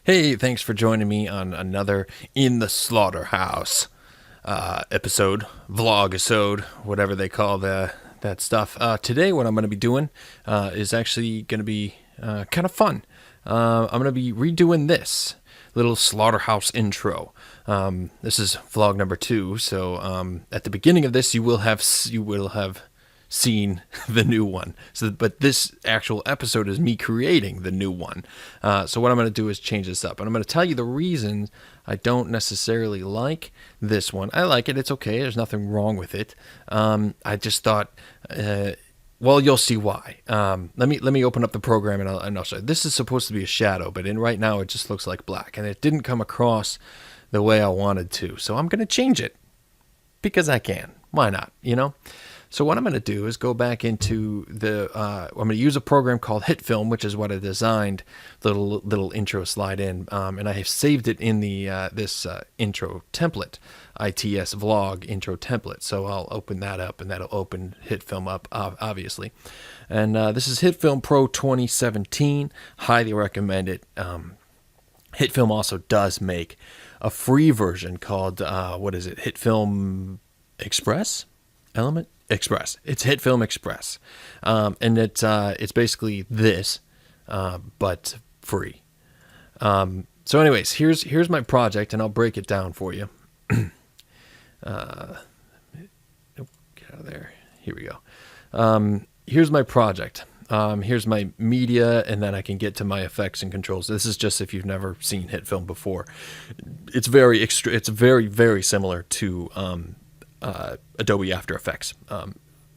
Hey, thanks for joining me on another In The Slaughterhouse episode, vlog-isode, whatever they call that stuff. Today, what I'm going to be doing is actually going to be kind of fun. I'm going to be redoing this little slaughterhouse intro. This is vlog number 2, so at the beginning of this, you will have seen the new one. But this actual episode is me creating the new one. So what I'm going to do is change this up, and I'm going to tell you the reasons I don't necessarily like this one. I like it; it's okay. There's nothing wrong with it. I just thought, well, you'll see why. Let me open up the program and I'll show you. This is supposed to be a shadow, but right now it just looks like black, and it didn't come across the way I wanted to. So I'm going to change it because I can. Why not? So what I'm going to do is go back into I'm going to use a program called Hitfilm, which is what I designed, little intro slide in, and I have saved it in the this intro template, ITS vlog intro template. So I'll open that up, and that'll open Hitfilm up, obviously. And this is Hitfilm Pro 2017. Highly recommend it. Hitfilm also does make a free version called Hitfilm Express Element. Express. It's Hitfilm Express, and it's basically this, but free. So, anyways, here's my project, and I'll break it down for you. Nope, get out of there. Here we go. Here's my project. Here's my media, and then I can get to my effects and controls. This is just if you've never seen Hitfilm before. It's very, very similar to Adobe After Effects.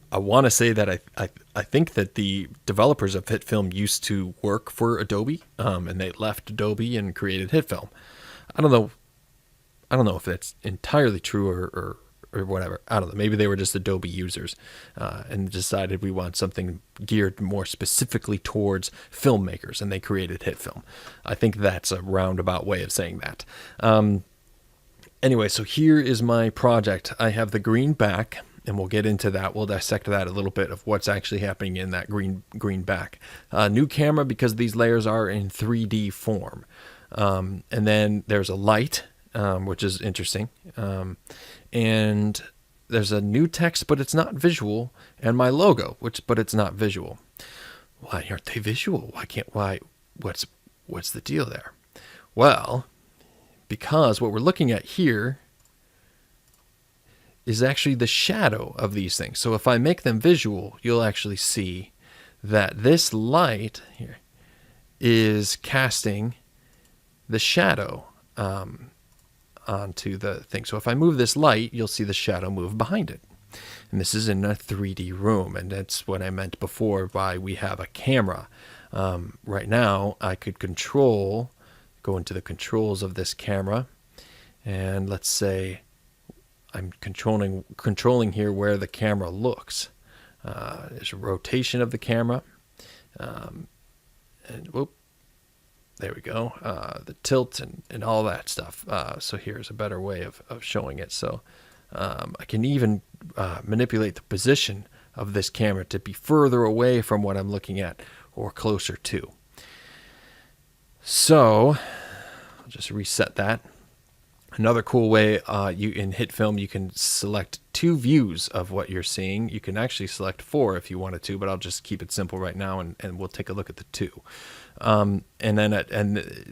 I want to say that I think that the developers of Hitfilm used to work for Adobe, and they left Adobe and created Hitfilm. I don't know if that's entirely true or whatever. I don't know. Maybe they were just Adobe users and decided we want something geared more specifically towards filmmakers, and they created Hitfilm. I think that's a roundabout way of saying that. Anyway, so here is my project. I have the green back, and we'll get into that. We'll dissect that a little bit of what's actually happening in that green back. New camera because these layers are in 3D form. And then there's a light, which is interesting. And there's a new text, but it's not visual. And my logo, but it's not visual. Why aren't they visual? What's the deal there? Well, because what we're looking at here is actually the shadow of these things. So if I make them visual, you'll actually see that this light here is casting the shadow onto the thing. So if I move this light, you'll see the shadow move behind it. And this is in a 3D room, and that's what I meant before by we have a camera. Right now, I could go into the controls of this camera, and let's say I'm controlling here where the camera looks. There's a rotation of the camera, and whoop, there we go. The tilt and all that stuff. So here's a better way of showing it. So I can even manipulate the position of this camera to be further away from what I'm looking at or closer to. So I'll just reset that. Another cool way in Hitfilm, you can select 2 views of what you're seeing. You can actually select 4 if you wanted to, but I'll just keep it simple right now, and we'll take a look at the 2.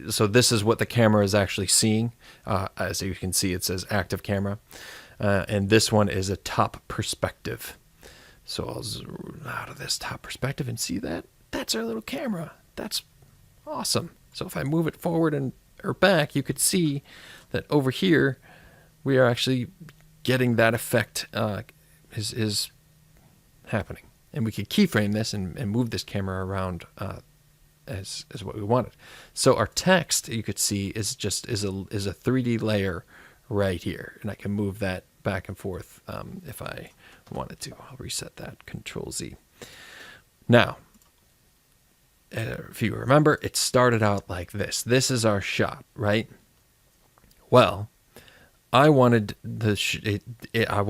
So this is what the camera is actually seeing. As you can see, it says active camera, and this one is a top perspective. So I'll zoom out of this top perspective and see that. That's our little camera. That's awesome. So if I move it forward or back, you could see that over here we are actually getting that effect is happening. And we could keyframe this and move this camera around as what we wanted. So our text, you could see, is a 3D layer right here, and I can move that back and forth if I wanted to. I'll reset that, Control Z. Now, if you remember, it started out like this. This is our shot, right? Well, I wanted I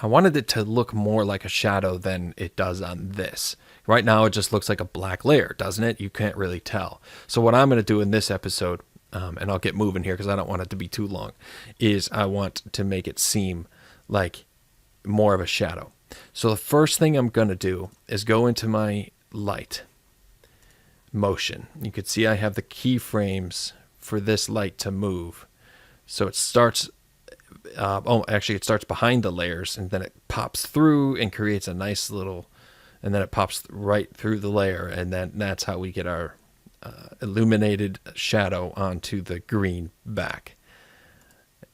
wanted it to look more like a shadow than it does on this. Right now, it just looks like a black layer, doesn't it? You can't really tell. So what I'm going to do in this episode and I'll get moving here because I don't want it to be too long, is I want to make it seem like more of a shadow. So the first thing I'm going to do is go into my light motion. You can see I have the keyframes for this light to move. So it starts, it starts behind the layers, and then it pops through and creates a nice little, and then it pops right through the layer, and then that's how we get our illuminated shadow onto the green back.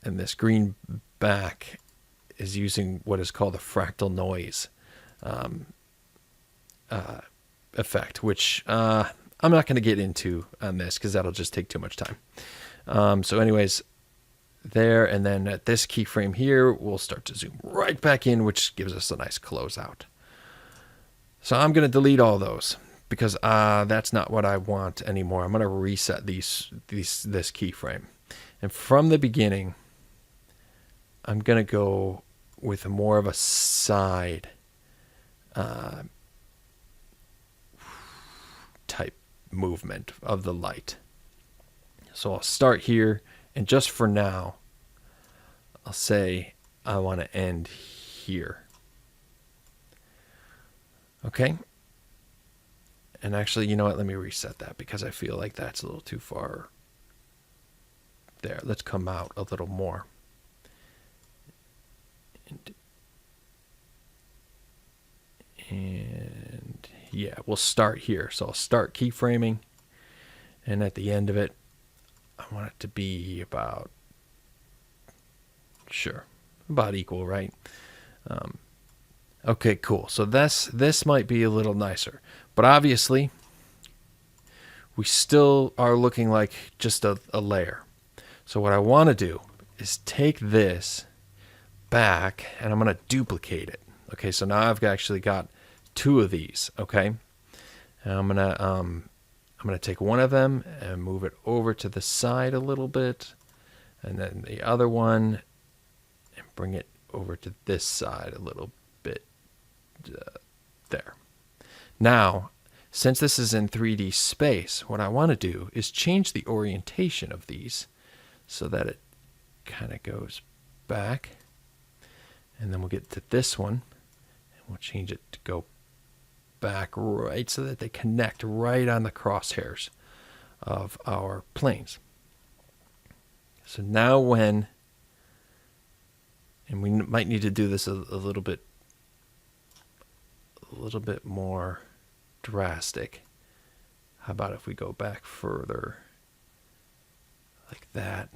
And this green back is using what is called a fractal noise effect, which I'm not going to get into on this because that'll just take too much time. So anyways, there, and then at this keyframe here, we'll start to zoom right back in, which gives us a nice closeout. So I'm going to delete all those because that's not what I want anymore. I'm going to reset this keyframe. And from the beginning, I'm going to go with more of a side type movement of the light. So I'll start here, and just for now, I'll say I want to end here. Okay. And actually, you know what? Let me reset that because I feel like that's a little too far there. Let's come out a little more. And yeah, we'll start here. So I'll start keyframing, and at the end of it, I want it to be about equal, right? Okay, cool. So this might be a little nicer, but obviously we still are looking like just a layer. So what I want to do is take this back, and I'm going to duplicate it. Okay, so now I've actually got two of these. Okay, and I'm gonna take one of them and move it over to the side a little bit, and then the other one, and bring it over to this side a little bit. There. Now, since this is in 3D space, what I want to do is change the orientation of these so that it kind of goes back. And then we'll get to this one, and we'll change it to go back right so that they connect right on the crosshairs of our planes. So now and we might need to do this a little bit more drastic. How about if we go back further like that?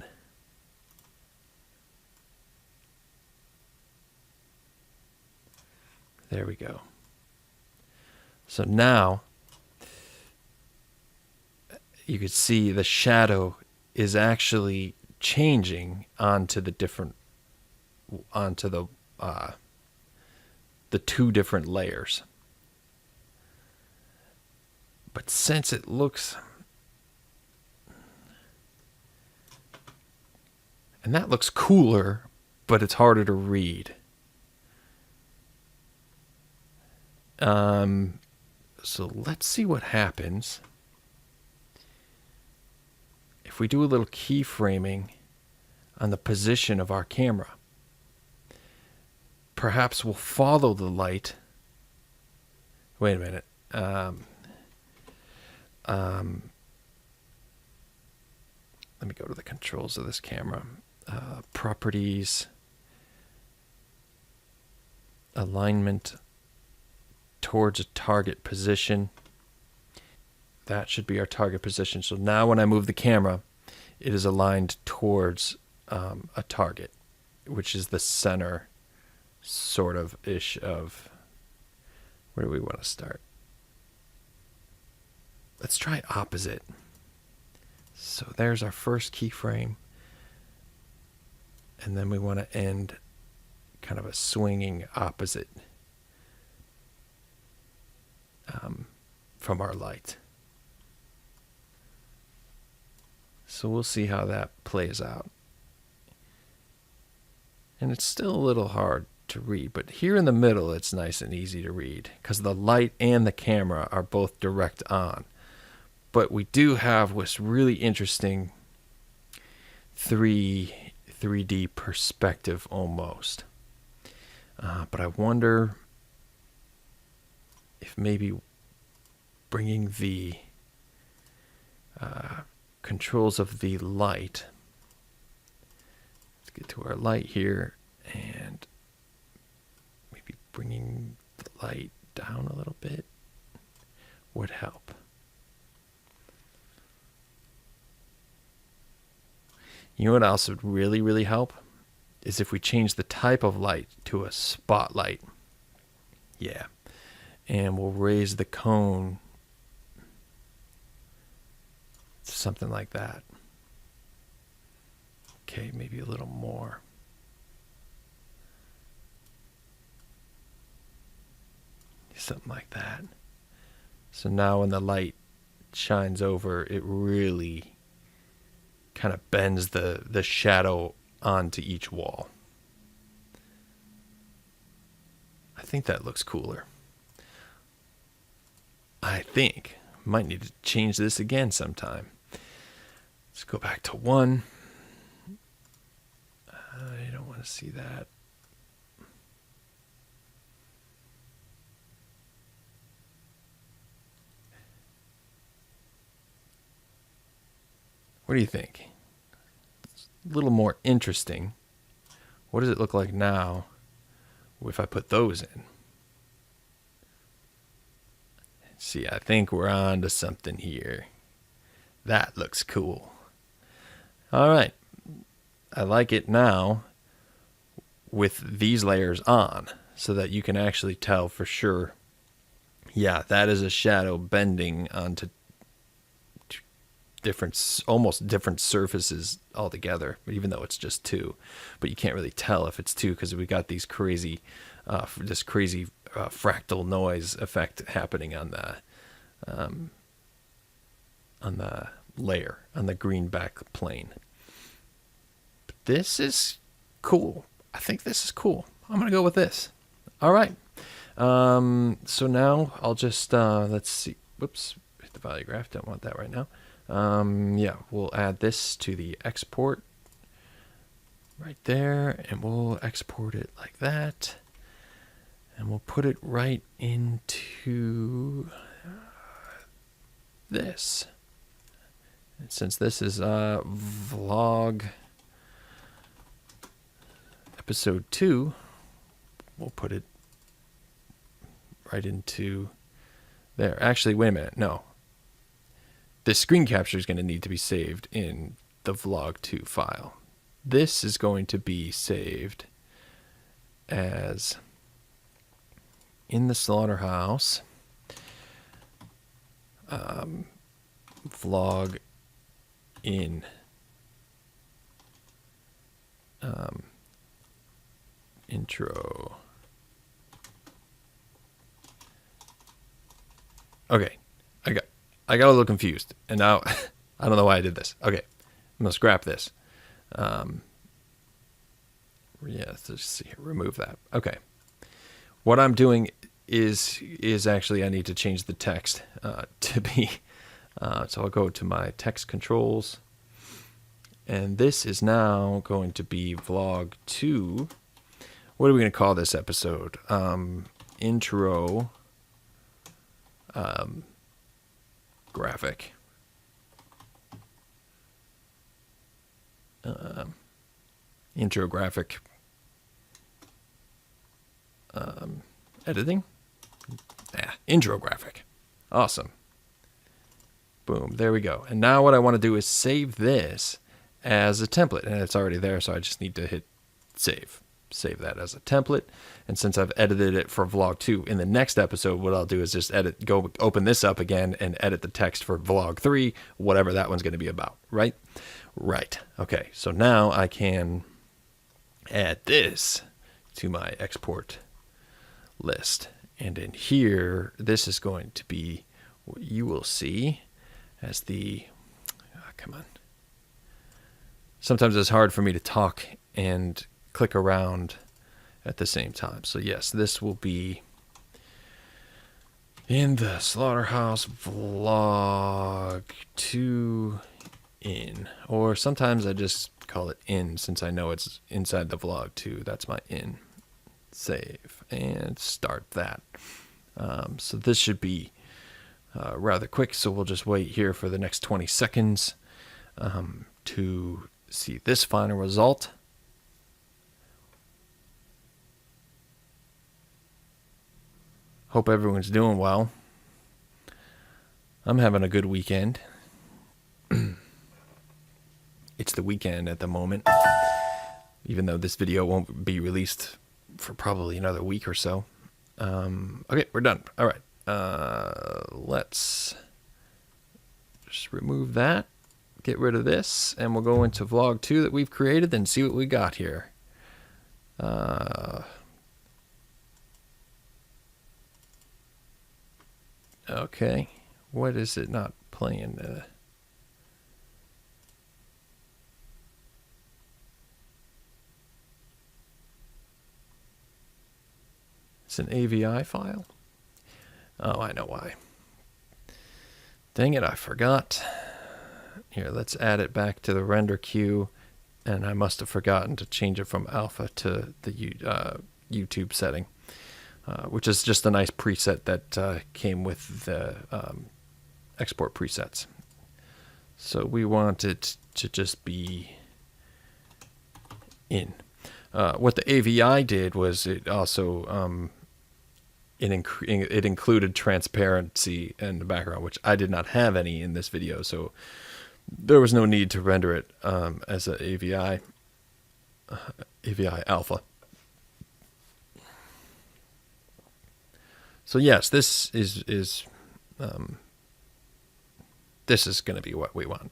There we go. So now you can see the shadow is actually changing onto the two different layers. But since it looks, and that looks cooler, but it's harder to read. So let's see what happens if we do a little keyframing on the position of our camera. Perhaps we'll follow the light. Wait a minute. Let me go to the controls of this camera. Properties, alignment towards a target position. That should be our target position. So now when I move the camera, it is aligned towards a target, which is the center sort of ish of, where do we want to start? Let's try opposite. So there's our first keyframe. And then we want to end kind of a swinging opposite from our light. So we'll see how that plays out. And it's still a little hard to read, but here in the middle it's nice and easy to read because the light and the camera are both direct on. But we do have what's really interesting 3D perspective almost. But I wonder if maybe bringing the controls of the light. Let's get to our light here, and maybe bringing the light down a little bit would help. You know what else would really, really help? Is if we change the type of light to a spotlight. Yeah. And we'll raise the cone to something like that. Okay, maybe a little more. Something like that. So now when the light shines over, it really kind of bends the shadow onto each wall. I think that looks cooler. I think might need to change this again sometime. Let's go back to 1. I don't want to see that. What do you think? It's a little more interesting. What does it look like now if I put those in? See, I think we're on to something here. That looks cool. All right. I like it now with these layers on so that you can actually tell for sure. Yeah, that is a shadow bending onto almost different surfaces altogether, even though it's just 2. But you can't really tell if it's 2 because we got these crazy, fractal noise effect happening on the layer, on the green back plane. But this is cool. I think this is cool. I'm gonna go with this. All right. So now I'll just let's see. Whoops, hit the value graph. Don't want that right now. Yeah, we'll add this to the export right there, and we'll export it like that, and we'll put it right into this. And since this is vlog episode 2, we'll put it right into there. Actually, wait a minute. No. This screen capture is going to need to be saved in the vlog 2 file. This is going to be saved as In The Slaughterhouse vlog in intro. Okay, I got a little confused, and now I don't know why I did this. Okay, I'm gonna scrap this. Yeah, let's just see here. Remove that. Okay, what I'm doing is actually I need to change the text to be. So I'll go to my text controls, and this is now going to be vlog 2. What are we gonna call this episode? Intro. Graphic. Intro graphic. Editing. Yeah, intro graphic. Awesome. Boom. There we go. And now what I want to do is save this as a template, and it's already there, so I just need to hit save. Save that as a template. And since I've edited it for vlog 2, in the next episode, what I'll do is just open this up again and edit the text for vlog 3, whatever that one's going to be about, right? Right. Okay. So now I can add this to my export list. And in here, this is going to be what you will see as the, come on. Sometimes it's hard for me to talk and click around at the same time. So yes, this will be In The Slaughterhouse vlog 2 in, or sometimes I just call it in since I know it's inside the vlog too. That's my in. Save and start that. So this should be rather quick, so we'll just wait here for the next 20 seconds to see this final result. Hope everyone's doing well. I'm having a good weekend. It's the weekend at the moment, even though this video won't be released for probably another week or so. Okay, we're done. All right. Let's just remove that, get rid of this, and we'll go into vlog 2 that we've created and see what we got here. Okay, what is it not playing? It's an AVI file? Oh, I know why. Dang it, I forgot. Here, let's add it back to the render queue, and I must have forgotten to change it from alpha to the YouTube setting. Which is just a nice preset that came with the export presets. So we want it to just be in. What the AVI did was it also it included transparency in the background, which I did not have any in this video, so there was no need to render it as an AVI alpha. So yes, this is going to be what we want.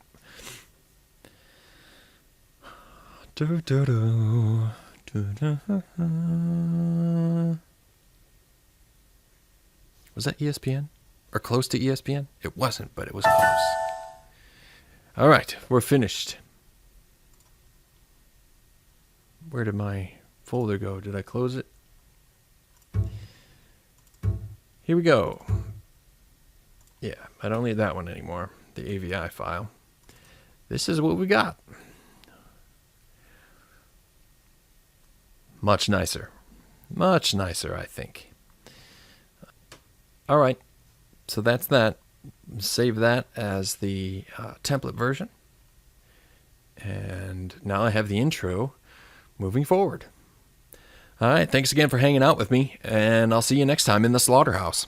Was that ESPN? Or close to ESPN? It wasn't, but it was close. All right, we're finished. Where did my folder go? Did I close it? Here we go. Yeah, I don't need that one anymore, the AVI file. This is what we got. Much nicer. Much nicer, I think. All right, so that's that. Save that as the template version. And now I have the intro moving forward. All right, thanks again for hanging out with me, and I'll see you next time in the slaughterhouse.